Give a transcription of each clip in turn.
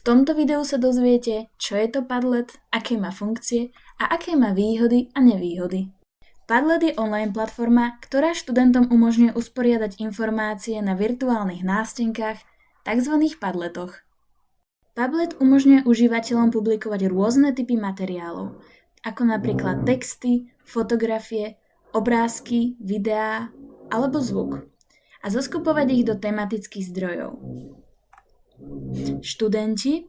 tomto videu sa dozviete, čo je to Padlet, aké má funkcie a aké má výhody a nevýhody. Padlet je online platforma, ktorá študentom umožňuje usporiadať informácie na virtuálnych nástenkách, tzv. Padletoch. Padlet umožňuje užívateľom publikovať rôzne typy materiálov, ako napríklad texty, fotografie, obrázky, videá alebo zvuk a zoskupovať ich do tematických zdrojov. Študenti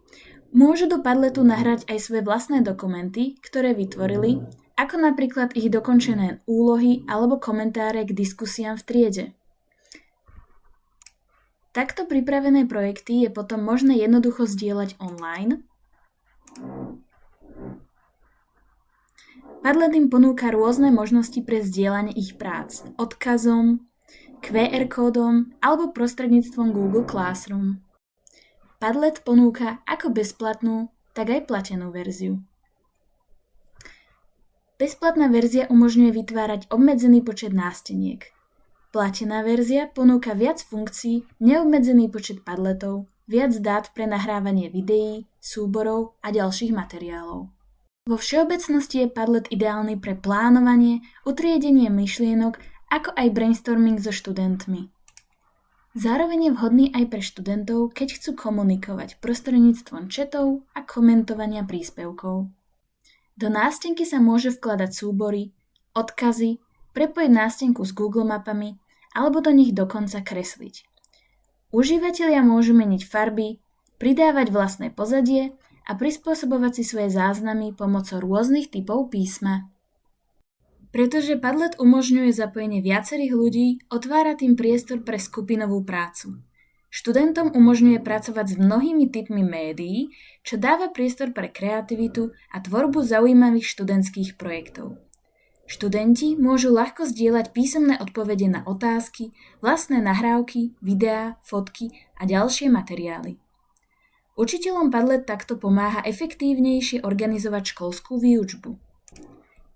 môžu do Padletu nahrať aj svoje vlastné dokumenty, ktoré vytvorili, ako napríklad ich dokončené úlohy alebo komentáre k diskusiám v triede. Takto pripravené projekty je potom možné jednoducho zdieľať online. Padlet im ponúka rôzne možnosti pre zdieľanie ich prác odkazom, QR kódom alebo prostredníctvom Google Classroom. Padlet ponúka ako bezplatnú, tak aj platenú verziu. Bezplatná verzia umožňuje vytvárať obmedzený počet násteniek. Platená verzia ponúka viac funkcií, neobmedzený počet padletov, viac dát pre nahrávanie videí, súborov a ďalších materiálov. Vo všeobecnosti je Padlet ideálny pre plánovanie, utriedenie myšlienok, ako aj brainstorming so študentmi. Zároveň je vhodný aj pre študentov, keď chcú komunikovať prostredníctvom chatov a komentovania príspevkov. Do nástenky sa môže vkladať súbory, odkazy, prepojiť nástenku s Google mapami alebo do nich dokonca kresliť. Užívatelia môžu meniť farby, pridávať vlastné pozadie a prispôsobovať si svoje záznamy pomocou rôznych typov písma. Pretože Padlet umožňuje zapojenie viacerých ľudí, otvára tým priestor pre skupinovú prácu. Študentom umožňuje pracovať s mnohými typmi médií, čo dáva priestor pre kreativitu a tvorbu zaujímavých študentských projektov. Študenti môžu ľahko zdieľať písomné odpovede na otázky, vlastné nahrávky, videá, fotky a ďalšie materiály. Učiteľom Padlet takto pomáha efektívnejšie organizovať školskú výučbu.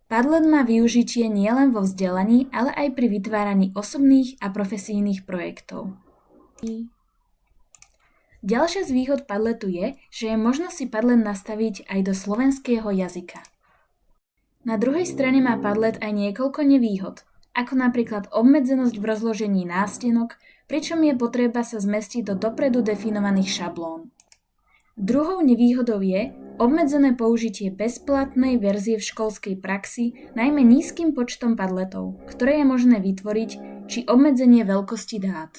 Padlet má využitie nielen vo vzdelaní, ale aj pri vytváraní osobných a profesijných projektov. Ďalšia z výhod Padletu je, že je možno si Padlet nastaviť aj do slovenského jazyka. Na druhej strane má Padlet aj niekoľko nevýhod, ako napríklad obmedzenosť v rozložení nástenok, pričom je potreba sa zmestiť do dopredu definovaných šablón. Druhou nevýhodou je obmedzené použitie bezplatnej verzie v školskej praxi, najmä nízkym počtom Padletov, ktoré je možné vytvoriť, či obmedzenie veľkosti dát.